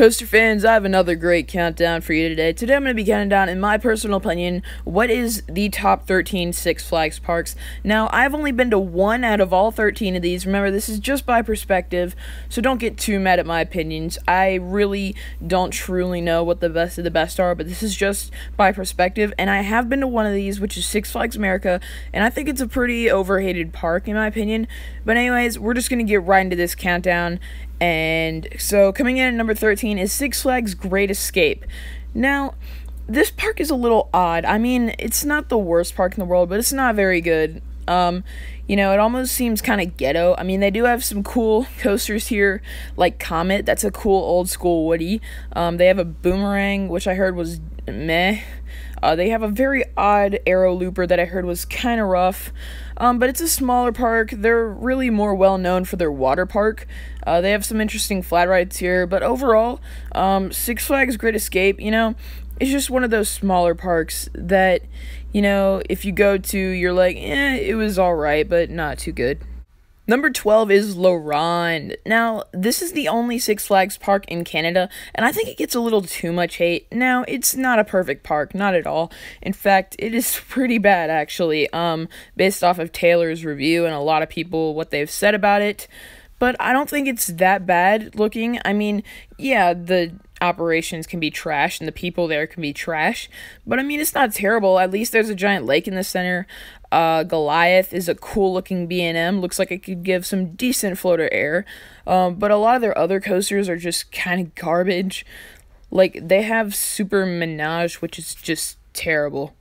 Coaster fans, I have another great countdown for you today. Today I'm going to be counting down, in my personal opinion, what is the top 13 Six Flags parks. Now, I've only been to one out of all 13 of these. Remember, this is just by perspective, so don't get too mad at my opinions. I really don't truly know what the best of the best are, but this is just by perspective, and I have been to one of these, which is Six Flags America, and I think it's a pretty overhated park, in my opinion. But anyways, we're just going to get right into this countdown. And so coming in at number 13 is Six Flags Great Escape. Now, this park is a little odd. I mean, it's not the worst park in the world, but it's not very good. You know, it almost seems kind of ghetto. I mean, they do have some cool coasters here, like Comet. That's a cool old school Woody. They have a Boomerang, which I heard was meh. They have a very odd Arrow Looper that I heard was kind of rough. But it's a smaller park. They're really more well known for their water park. They have some interesting flat rides here. But overall, Six Flags Great Escape, you know, it's just one of those smaller parks that, you know, if you go to, you're like, it was alright, but not too good. Number 12 is Ronde. Now, this is the only Six Flags park in Canada, and I think it gets a little too much hate. Now, it's not a perfect park, not at all. In fact, it is pretty bad, actually, based off of Taylor's review and a lot of people, what they've said about it. But I don't think it's that bad looking. I mean, yeah, the operations can be trash and the people there can be trash, but I mean, it's not terrible. At least there's a giant lake in the center. Goliath is a cool looking B&M, looks like it could give some decent floater air, but a lot of their other coasters are just kind of garbage. Like, they have Super Menage, which is just terrible.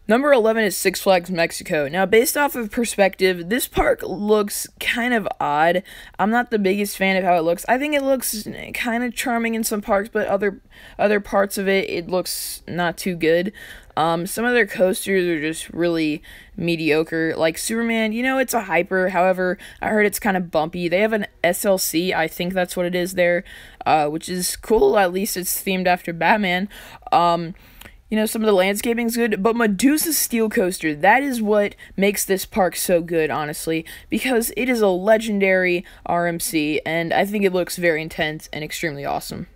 Number 11 is Six Flags Mexico. Now, based off of perspective, this park looks kind of odd. I'm not the biggest fan of how it looks. I think it looks kind of charming in some parks, but other parts of it looks not too good. Some of their coasters are just really mediocre. Like Superman, you know, it's a hyper. However, I heard it's kind of bumpy. They have an SLC, I think that's what it is there, which is cool. At least it's themed after Batman. You know, some of the landscaping's good, but Medusa's Steel Coaster, that is what makes this park so good, honestly, because it is a legendary RMC, and I think it looks very intense and extremely awesome.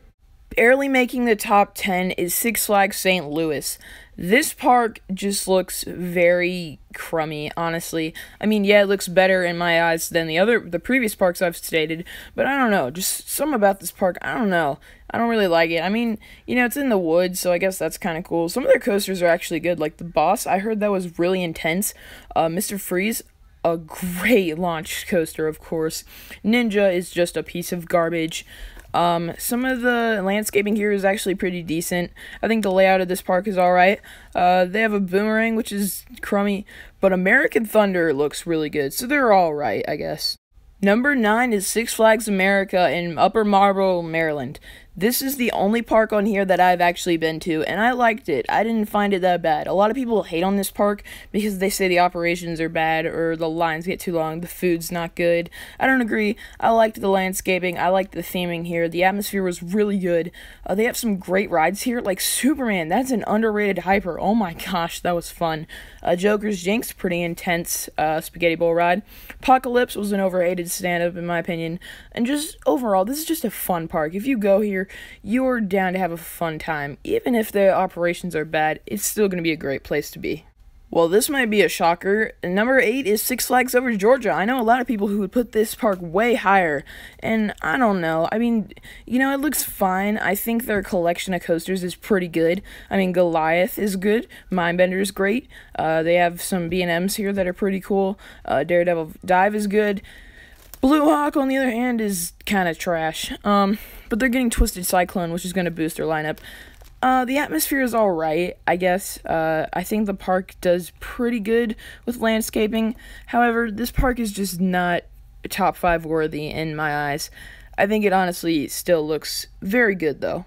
Barely making the top 10 is Six Flags St. Louis. This park just looks very crummy, honestly. I mean, yeah, it looks better in my eyes than the previous parks I've stated, but I don't know, just something about this park, I don't know. I don't really like it. I mean, you know, it's in the woods, so I guess that's kind of cool. Some of their coasters are actually good, like the Boss, I heard that was really intense. Mr. Freeze, a great launch coaster, of course. Ninja is just a piece of garbage. Some of the landscaping here is actually pretty decent. I think the layout of this park is alright. They have a Boomerang, which is crummy, but American Thunder looks really good, so they're alright, I guess. Number 9 is Six Flags America in Upper Marlboro, Maryland. This is the only park on here that I've actually been to, and I liked it. I didn't find it that bad. A lot of people hate on this park because they say the operations are bad or the lines get too long, the food's not good. I don't agree. I liked the landscaping. I liked the theming here. The atmosphere was really good. They have some great rides here, like Superman. That's an underrated hyper. Oh my gosh, that was fun. Joker's Jinx, pretty intense spaghetti bowl ride. Apocalypse was an overrated stand-up, in my opinion. And just overall, this is just a fun park. If you go here, you're down to have a fun time. Even if the operations are bad, it's still going to be a great place to be. Well, this might be a shocker. Number 8 is Six Flags Over Georgia. I know a lot of people who would put this park way higher, and I don't know. I mean, you know, it looks fine. I think their collection of coasters is pretty good. I mean, Goliath is good. Mindbender is great. They have some B&Ms here that are pretty cool. Daredevil Dive is good. Blue Hawk, on the other hand, is kind of trash. But they're getting Twisted Cyclone, which is going to boost their lineup. The atmosphere is alright, I guess. I think the park does pretty good with landscaping. However, this park is just not top 5 worthy in my eyes. I think it honestly still looks very good, though.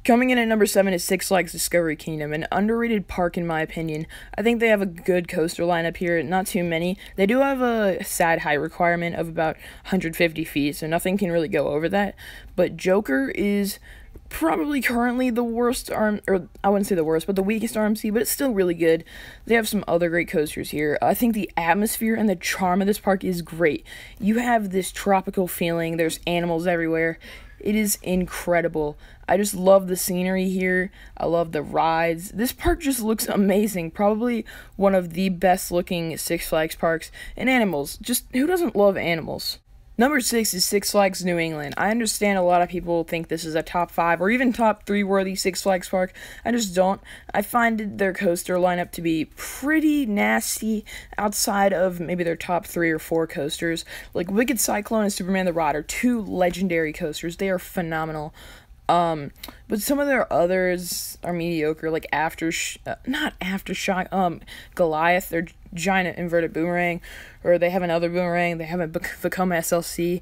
Coming in at number 7 is Six Flags Discovery Kingdom, an underrated park in my opinion. I think they have a good coaster lineup here, not too many. They do have a sad height requirement of about 150 feet, so nothing can really go over that. But Joker is probably currently the worst or I wouldn't say the worst, but the weakest RMC, but it's still really good. They have some other great coasters here. I think the atmosphere and the charm of this park is great. You have this tropical feeling, there's animals everywhere. It is incredible. I just love the scenery here. I love the rides. This park just looks amazing. Probably one of the best looking Six Flags parks. And animals. Just who doesn't love animals? Number 6 is Six Flags New England. I understand a lot of people think this is a top 5 or even top 3 worthy Six Flags park. I just don't. I find their coaster lineup to be pretty nasty outside of maybe their top 3 or 4 coasters. Like Wicked Cyclone and Superman the Rod are 2 legendary coasters. They are phenomenal. But some of their others are mediocre, like not Aftershock, Goliath, their giant inverted boomerang, or they have another boomerang, they haven't become SLC,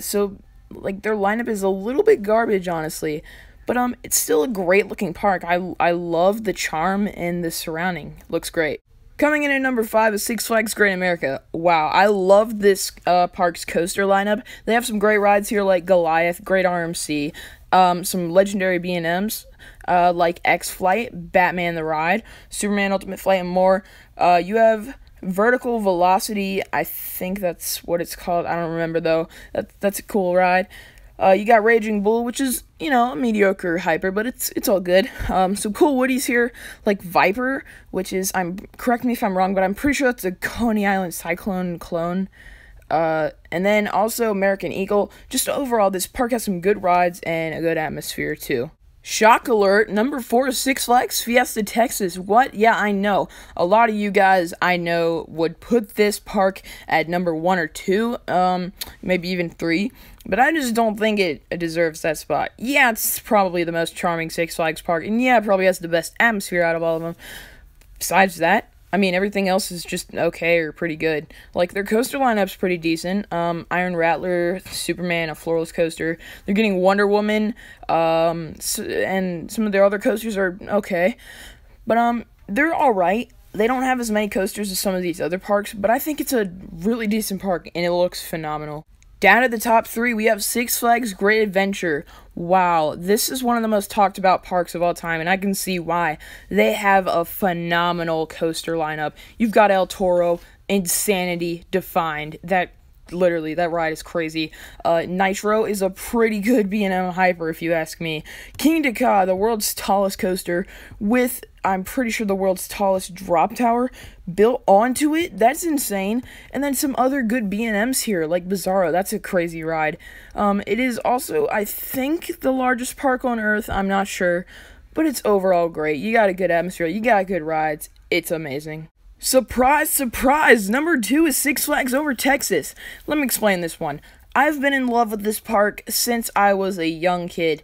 so, like, their lineup is a little bit garbage, honestly, but, it's still a great looking park. I love the charm and the surrounding. Looks great. Coming in at number 5 is Six Flags Great America. Wow, I love this park's coaster lineup. They have some great rides here like Goliath, Great RMC, some legendary B&Ms like X-Flight, Batman the Ride, Superman Ultimate Flight, and more. You have Vertical Velocity, I think that's what it's called. I don't remember though. That's a cool ride. You got Raging Bull, which is, a mediocre hyper, but it's all good. Some cool woodies here, like Viper, which is, correct me if I'm wrong, but I'm pretty sure that's a Coney Island Cyclone clone. And then also American Eagle. Just overall, this park has some good rides and a good atmosphere, too. Shock alert, number 4 is Six Flags Fiesta Texas. What? Yeah, I know. A lot of you guys, I know, would put this park at number 1 or 2, maybe even 3, but I just don't think it deserves that spot. Yeah, it's probably the most charming Six Flags park, and yeah, it probably has the best atmosphere out of all of them. Besides that, everything else is just okay or pretty good. Like, their coaster lineup's pretty decent. Iron Rattler, Superman, a floorless coaster. They're getting Wonder Woman, and some of their other coasters are okay. But, they're alright. They don't have as many coasters as some of these other parks, but I think it's a really decent park, and it looks phenomenal. Down at the top 3, we have Six Flags Great Adventure. Wow, this is one of the most talked about parks of all time, and I can see why. They have a phenomenal coaster lineup. You've got El Toro, Insanity defined. That ride is crazy. Nitro is a pretty good B&M hyper, if you ask me. King Dakar, the world's tallest coaster, with, I'm pretty sure, the world's tallest drop tower built onto it. That's insane. And then some other good B&Ms here, like Bizarro. That's a crazy ride. It is also, I think, the largest park on Earth. I'm not sure. But it's overall great. You got a good atmosphere. You got good rides. It's amazing. Surprise, surprise! Number 2 is Six Flags Over Texas. Let me explain this one. I've been in love with this park since I was a young kid.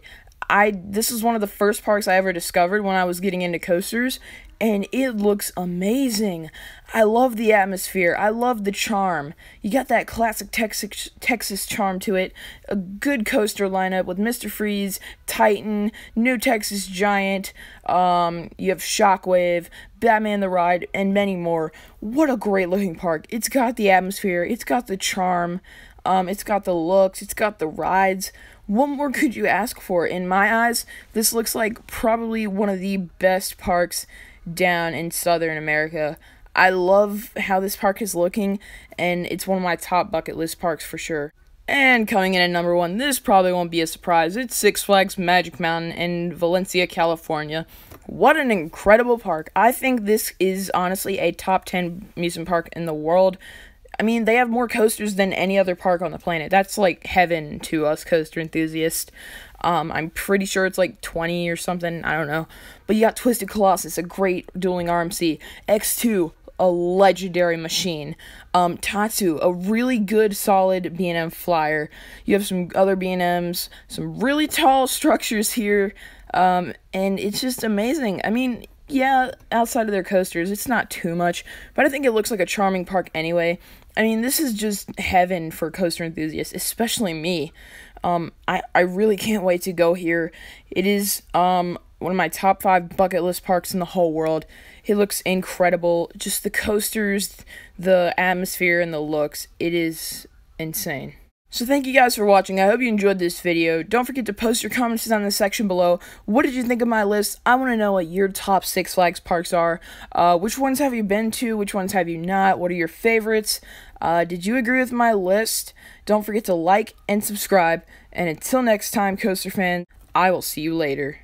This is one of the first parks I ever discovered when I was getting into coasters, and it looks amazing. I love the atmosphere. I love the charm. You got that classic Texas charm to it. A good coaster lineup with Mr. Freeze, Titan, New Texas Giant. You have Shockwave, Batman the Ride, and many more. What a great looking park. It's got the atmosphere. It's got the charm. It's got the looks. It's got the rides. What more could you ask for? In my eyes, this looks like probably one of the best parks down in Southern America. I love how this park is looking, and it's one of my top bucket list parks for sure. And coming in at number 1, this probably won't be a surprise. It's Six Flags Magic Mountain in Valencia, California. What an incredible park. I think this is honestly a top 10 amusement park in the world. They have more coasters than any other park on the planet. That's like heaven to us coaster enthusiasts. I'm pretty sure it's like 20 or something. I don't know. But you got Twisted Colossus, a great dueling RMC. X2, a legendary machine. Tatsu, a really good, solid B&M flyer. You have some other B&Ms, some really tall structures here. And it's just amazing. Yeah, outside of their coasters, it's not too much, but I think it looks like a charming park anyway. This is just heaven for coaster enthusiasts, especially me. I really can't wait to go here. It is one of my top 5 bucket list parks in the whole world. It looks incredible. Just the coasters, the atmosphere, and the looks. It is insane. So thank you guys for watching. I hope you enjoyed this video. Don't forget to post your comments down in the section below. What did you think of my list? I want to know what your top Six Flags parks are. Which ones have you been to? Which ones have you not? What are your favorites? Did you agree with my list? Don't forget to like and subscribe. And until next time, Coaster fan, I will see you later.